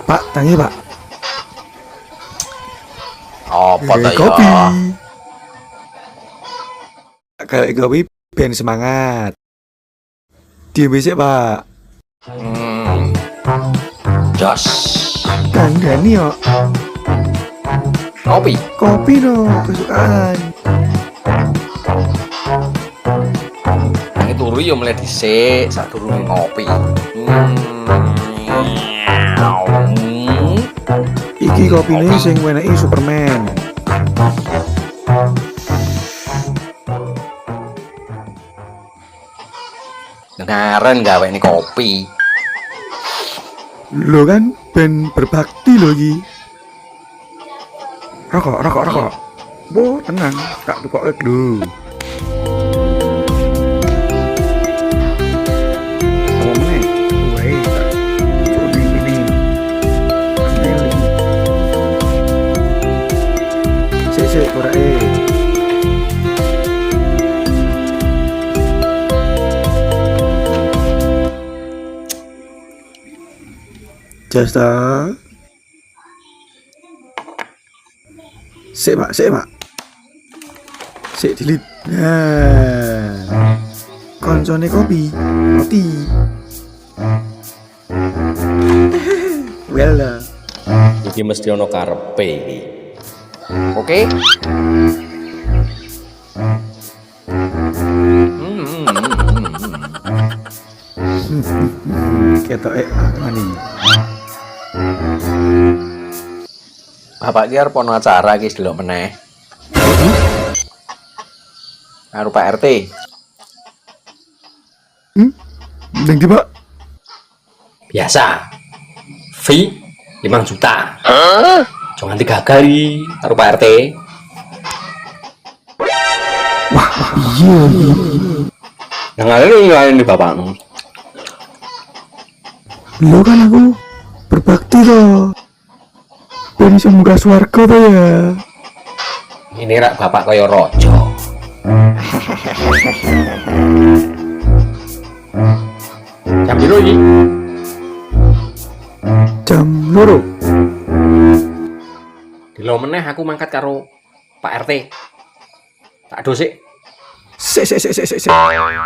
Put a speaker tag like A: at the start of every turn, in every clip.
A: Pak, tangi Pak.
B: Apa ta
A: Kopi.
B: ya?
A: Kayak kopi ben semangat. Diam sik Pak.
B: Jos.
A: Kandani yo.
B: Kopi.
A: Kopi no kesukaan.
B: Nang turu yo mulai dhisik sadurunge ngopi.
A: Iki kopine sing weneki Superman.
B: Ngaren gawe ini kopi.
A: Lo kan ben berbakti lo iki. Rokok. Bo, tenang, tak tukok dulu. Ngomongnya, wae tak coba ini. Sik, korake. Jasta. Sik Pak. Sik dilit. Nah. Koncone kopi. Well lah.
B: Iki mesti ono karepe iki. Oke?
A: Ketoke mani.
B: Bapak ki arep ono acara iki delok meneh. Karo Pak RT.
A: Ning ndi Pak?
B: Biasa. Fee 5 juta. Jangan gagal iki karo Pak RT.
A: Wah, iya.
B: Nang ngene bapakmu.
A: Lo kan aku berbakti toh. Ben iso munggah swarga to ya.
B: Ini rak bapak kaya raja. Jam piro iki?
A: Jam 2.
B: Dilo meneh aku mangkat karo Pak RT. Tak dosik.
A: Sik.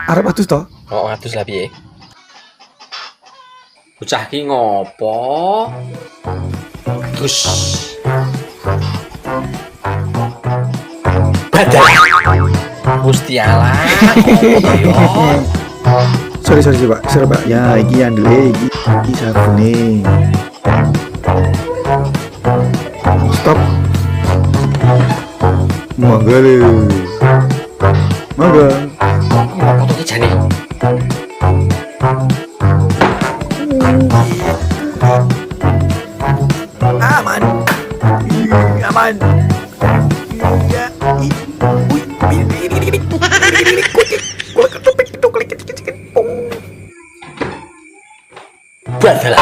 A: Arep atus to?
B: Oh, atus lah piye? Bocah ki ngopo? Atus. Badal. Gusti Allah.
A: Sorry Pak. Pak. Ya, iki andele iki sabune. Stop. Mangga.
B: Ngopo to jane?
A: Aman.
B: Badal.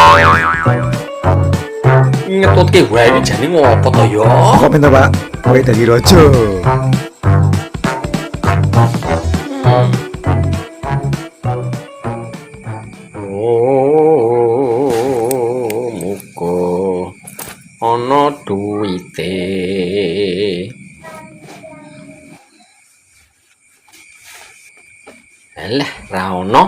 B: Ngetutke wae iki jane ngopo to ya?
A: Kok pinter Pak? Kowe dadi raja.
B: Muga ana duwite. Alah, ra ono.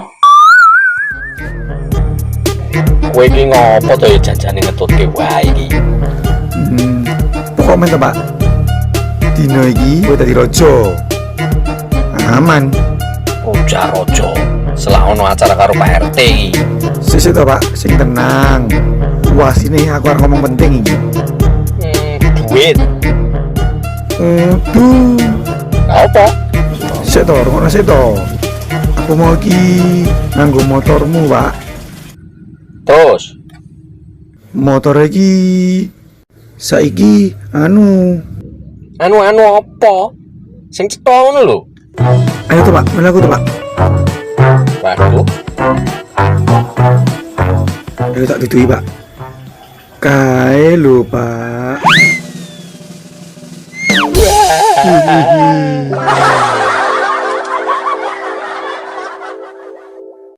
B: Kowe iki ngopo to ya jajane ngetutke wae iki?
A: Pokok men Pak. Dino iki kowe dadi raja. Aman.
B: Bocah raja. Selak ono acara karo Pak RT iki.
A: Sik to Pak, sing tenang. Wah, sini aku arep ngomong penting iki.
B: Duwe
C: duit.
A: Aduh,
C: Apa?
A: sik to, ngono sik to. Aku mau iki nganggo motormu, Pak.
C: Terus
A: Motor iki saiki anu.
C: anu apa? Sing cetha ngono lho.
A: Ayo tuh, Pak, melaku tuh, Pak.
C: Waduh,
A: Ayo tak didui, Pak. Kae lho, Pak.